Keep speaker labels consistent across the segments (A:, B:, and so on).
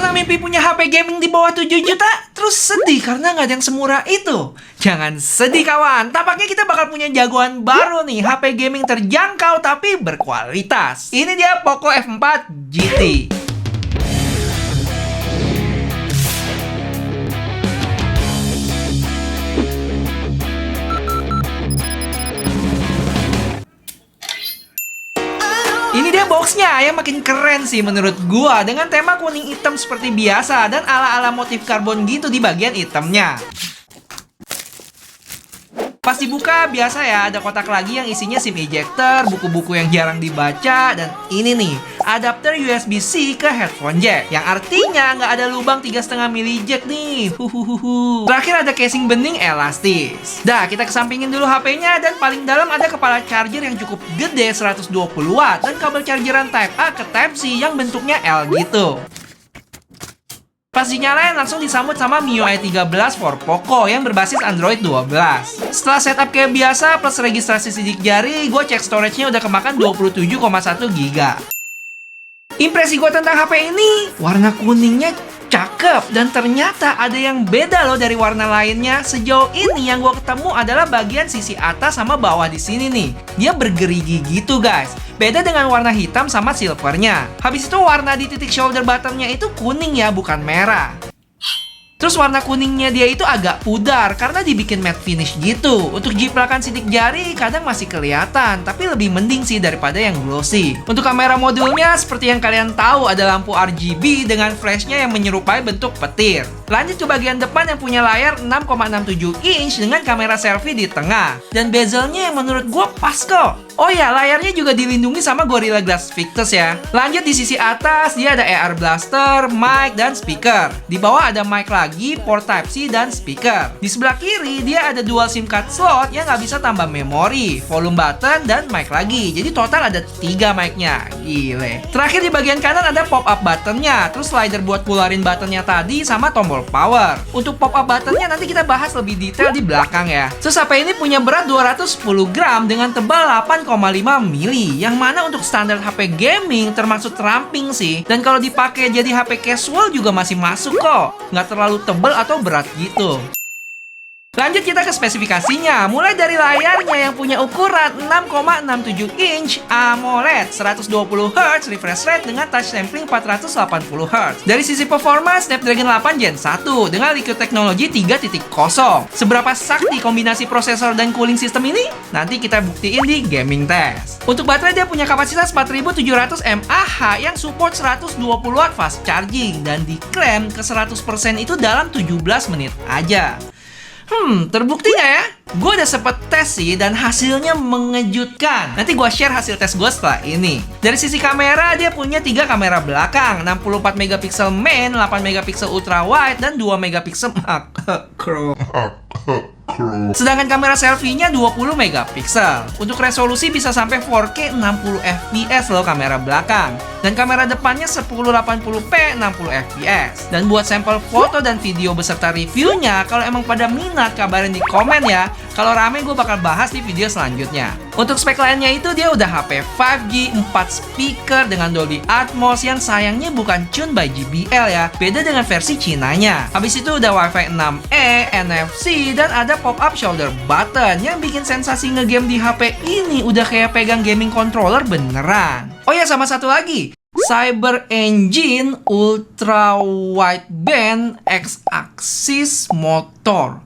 A: Pernah mimpi punya HP gaming di bawah 7 juta? Terus sedih karena nggak ada yang semurah itu? Jangan sedih kawan, tampaknya kita bakal punya jagoan baru nih. HP gaming terjangkau tapi berkualitas. Ini dia Poco F4 GT. Ini dia boxnya yang makin keren sih menurut gua, dengan tema kuning hitam seperti biasa dan ala-ala motif karbon gitu di bagian hitamnya. Pas dibuka biasa ya, ada kotak lagi yang isinya SIM ejector, buku-buku yang jarang dibaca, dan ini nih, adapter USB-C ke headphone jack, yang artinya nggak ada lubang 3,5 mili jack nih. Terakhir ada casing bening elastis. Dah, kita kesampingin dulu HP-nya, dan paling dalam ada kepala charger yang cukup gede 120 watt dan kabel chargeran Type A ke Type C yang bentuknya L gitu. Pas dinyalain langsung disambut sama MIUI 13 for Poco yang berbasis Android 12. Setelah setup kayak biasa plus registrasi sidik jari, gue cek storage-nya udah kemakan 27,1 GB. Impresi gue tentang HP ini, warna kuningnya cakep, dan ternyata ada yang beda loh dari warna lainnya. Sejauh ini yang gue ketemu adalah bagian sisi atas sama bawah di sini nih. Dia bergerigi gitu guys. Beda dengan warna hitam sama silvernya. Habis itu warna di titik shoulder buttonnya itu kuning ya, bukan merah. Terus warna kuningnya dia itu agak pudar karena dibikin matte finish gitu. Untuk jiplakan sidik jari kadang masih kelihatan, tapi lebih mending sih daripada yang glossy. Untuk kamera modulnya seperti yang kalian tahu ada lampu RGB dengan flashnya yang menyerupai bentuk petir. Lanjut ke bagian depan yang punya layar 6,67 inch dengan kamera selfie di tengah. Dan bezelnya yang menurut gue pas kok. Oh ya, layarnya juga dilindungi sama Gorilla Glass Victus ya. Lanjut di sisi atas, dia ada AR blaster, mic, dan speaker. Di bawah ada mic lagi, port Type-C, dan speaker. Di sebelah kiri, dia ada dual SIM card slot yang nggak bisa tambah memori, volume button, dan mic lagi. Jadi total ada 3 mic-nya. Gile. Terakhir di bagian kanan ada pop-up button-nya, terus slider buat pularin button-nya tadi, sama tombol power. Untuk pop-up button-nya nanti kita bahas lebih detail di belakang ya. Terus HP ini punya berat 210 gram dengan tebal 8,5 mili, yang mana untuk standar HP gaming termasuk ramping sih. Dan kalau dipakai jadi HP casual juga masih masuk kok, nggak terlalu tebal atau berat gitu. Lanjut kita ke spesifikasinya. Mulai dari layarnya yang punya ukuran 6,67 inch AMOLED 120Hz refresh rate dengan touch sampling 480Hz. Dari sisi performa, Snapdragon 8 Gen 1 dengan Liquid Technology 3.0. Seberapa sakti kombinasi prosesor dan cooling system ini? Nanti kita buktiin di gaming test. Untuk baterai dia punya kapasitas 4700 mAh yang support 120 watt fast charging, dan diklaim ke 100% itu dalam 17 menit aja. Terbukti nggak ya? Gue udah sempet tes sih dan hasilnya mengejutkan. Nanti gue share hasil tes gue setelah ini. Dari sisi kamera, dia punya 3 kamera belakang, 64 megapiksel main, 8 megapiksel ultra wide, dan 2 megapiksel macro. Sedangkan kamera selfie-nya 20 megapiksel. Untuk resolusi bisa sampai 4K 60 fps loh kamera belakang. Dan kamera depannya 1080p 60 fps. Dan buat sampel foto dan video beserta reviewnya, kalau emang pada minat kabarin di komen ya. Kalau rame gue bakal bahas di video selanjutnya. Untuk spek lainnya itu dia udah HP 5G, 4 speaker dengan Dolby Atmos yang sayangnya bukan tune by JBL ya. Beda dengan versi Cinanya. Habis itu udah Wi-Fi 6E, NFC, dan ada pop-up shoulder button yang bikin sensasi ngegame di HP ini udah kayak pegang gaming controller beneran. Oh ya, sama satu lagi, Cyber Engine Ultra Wideband X-Axis Motor.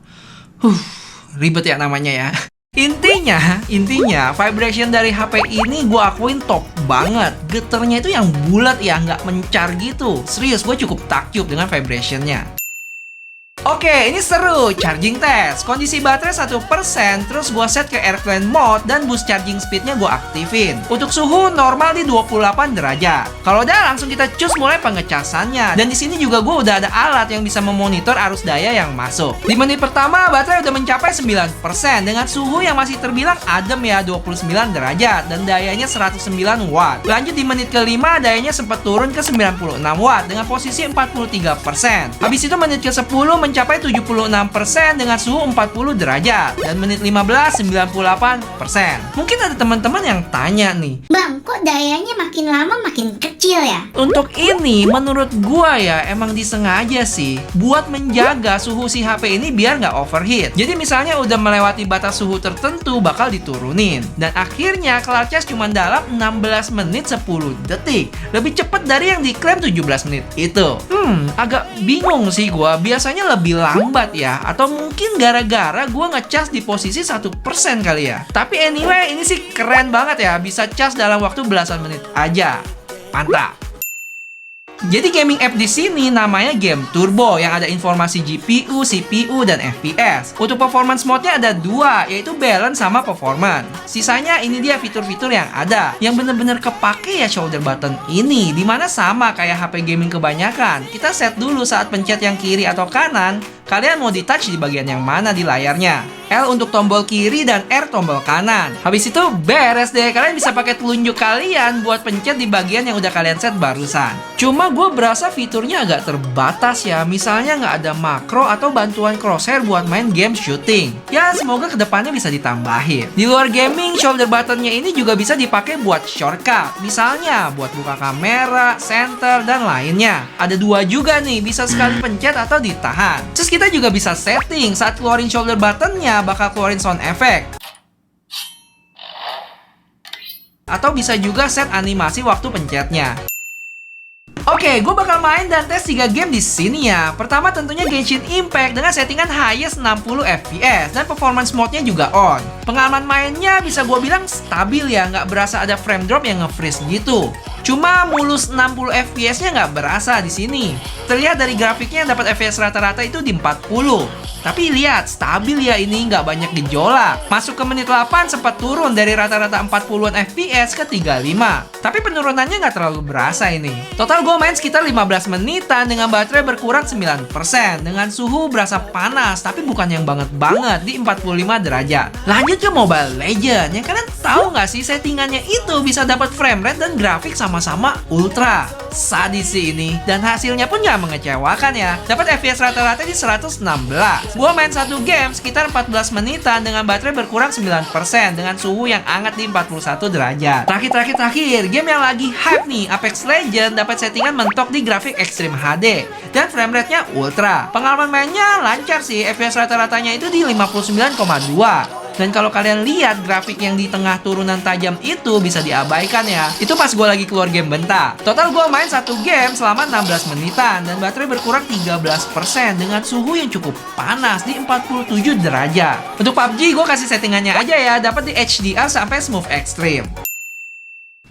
A: Ribet ya namanya ya. Intinya vibration dari HP ini gue akuin top banget. Getarnya itu yang bulat ya, nggak mencar gitu. Serius, gue cukup takjub dengan vibrationnya. Oke, ini seru. Charging test. Kondisi baterai 1%, terus gue set ke airplane mode dan boost charging speednya gue aktifin. Untuk suhu normal di 28 derajat. Kalau udah langsung kita cus mulai pengecasannya. Dan di sini juga gue udah ada alat yang bisa memonitor arus daya yang masuk. Di menit pertama baterai udah mencapai 9% dengan suhu yang masih terbilang adem ya, 29 derajat dan dayanya 109 watt. Lanjut di menit kelima dayanya sempat turun ke 96 watt dengan posisi 43%. Habis itu menit ke-10 mencapai 76% dengan suhu 40 derajat dan menit 15 98%. Mungkin ada teman-teman yang tanya nih,
B: Bang, kok kok dayanya makin lama makin kecil ya?
A: Untuk ini, menurut gua ya, emang disengaja sih buat menjaga suhu si HP ini biar nggak overheat. Jadi misalnya udah melewati batas suhu tertentu bakal diturunin. Dan akhirnya kelar cas cuma dalam 16 menit 10 detik. Lebih cepat dari yang diklaim 17 menit itu. Agak bingung sih gua. Biasanya lebih lambat ya. Atau mungkin gara-gara gua ngecas di posisi 1% kali ya. Tapi anyway, ini sih keren banget ya. Bisa cas dalam waktu belasan menit aja. Mantap. Jadi gaming app di sini namanya Game Turbo yang ada informasi GPU, CPU, dan FPS. Untuk performance mode-nya ada dua, yaitu balance sama performance. Sisanya ini dia fitur-fitur yang ada. Yang bener-bener kepake ya shoulder button ini, dimana sama kayak HP gaming kebanyakan. Kita set dulu saat pencet yang kiri atau kanan, kalian mau di-touch di bagian yang mana di layarnya. L untuk tombol kiri dan R tombol kanan. Habis itu beres deh, kalian bisa pakai telunjuk kalian buat pencet di bagian yang udah kalian set barusan. Cuma gue berasa fiturnya agak terbatas ya. Misalnya nggak ada makro atau bantuan crosshair buat main game shooting. Ya semoga kedepannya bisa ditambahin. Di luar gaming, shoulder buttonnya ini juga bisa dipakai buat shortcut. Misalnya buat buka kamera, center, dan lainnya. Ada dua juga nih, bisa sekali pencet atau ditahan. Terus kita juga bisa setting saat keluarin shoulder buttonnya bakal keluarin sound effect. Atau bisa juga set animasi waktu pencetnya. Oke, gue bakal main dan tes 3 game di sini ya. Pertama tentunya Genshin Impact dengan settingan highest 60 FPS dan performance mode-nya juga on. Pengalaman mainnya bisa gue bilang stabil ya, nggak berasa ada frame drop yang nge-freeze gitu. Cuma mulus 60 FPS-nya nggak berasa di sini. Terlihat dari grafiknya yang dapat FPS rata-rata itu di 40. Tapi lihat, stabil ya ini, nggak banyak gejolak. Masuk ke menit 8 sempat turun dari rata-rata 40-an FPS ke 35. Tapi penurunannya nggak terlalu berasa ini. Total gue main sekitar 15 menitan dengan baterai berkurang 9%. Dengan suhu berasa panas, tapi bukan yang banget-banget di 45 derajat. Lanjut ke Mobile Legends. Yang kalian tahu nggak sih settingannya itu bisa dapat frame rate dan grafik sama-sama ultra. Sadis sih ini. Dan hasilnya pun nggak mengecewakan ya. Dapat FPS rata-rata di 116. Gua main satu game sekitar 14 menitan dengan baterai berkurang 9% dengan suhu yang hangat di 41 derajat. Terakhir, game yang lagi hype nih, Apex Legends dapat settingan mentok di grafik Extreme HD dan frame rate-nya ultra. Pengalaman mainnya lancar sih, FPS rata-ratanya itu di 59,2. Dan kalau kalian lihat grafik yang di tengah turunan tajam itu bisa diabaikan ya. Itu pas gue lagi keluar game bentar. Total gue main satu game selama 16 menitan dan baterai berkurang 13% dengan suhu yang cukup panas di 47 derajat. Untuk PUBG gue kasih settingannya aja ya, dapat di HDR sampai Smooth Extreme.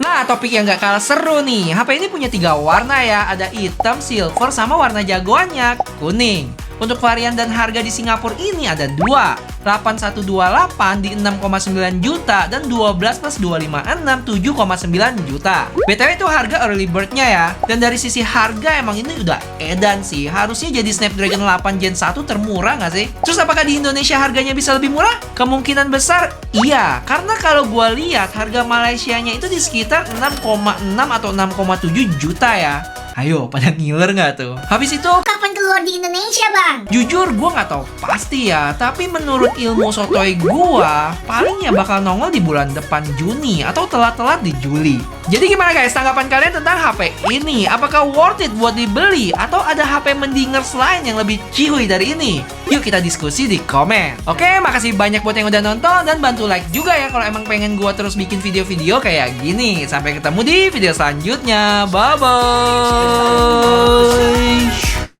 A: Nah, topik yang gak kalah seru nih. HP ini punya 3 warna ya. Ada hitam, silver, sama warna jagoannya, kuning. Untuk varian dan harga di Singapura ini ada 2. 8128 di 6,9 juta dan 12 plus 256 7,9 juta. BTW itu harga early bird-nya ya. Dan dari sisi harga emang ini udah edan sih. Harusnya jadi Snapdragon 8 Gen 1 termurah nggak sih? Terus apakah di Indonesia harganya bisa lebih murah? Kemungkinan besar iya. Karena kalau gua lihat harga Malaysianya itu di sekitar 6,6 atau 6,7 juta ya. Ayo, pada ngiler nggak tuh? Habis itu,
B: Kapan keluar di Indonesia, Bang?
A: jujur gue nggak tahu pasti ya, tapi menurut ilmu sotoy gue, palingnya bakal nongol di bulan depan Juni atau telat-telat di Juli. Jadi gimana guys, tanggapan kalian tentang HP ini? Apakah worth it buat dibeli? Atau ada HP mendingers lain yang lebih cihuy dari ini? Yuk kita diskusi di komen. Oke, makasih banyak buat yang udah nonton dan bantu like juga ya kalau emang pengen gue terus bikin video-video kayak gini. Sampai ketemu di video selanjutnya. Bye-bye.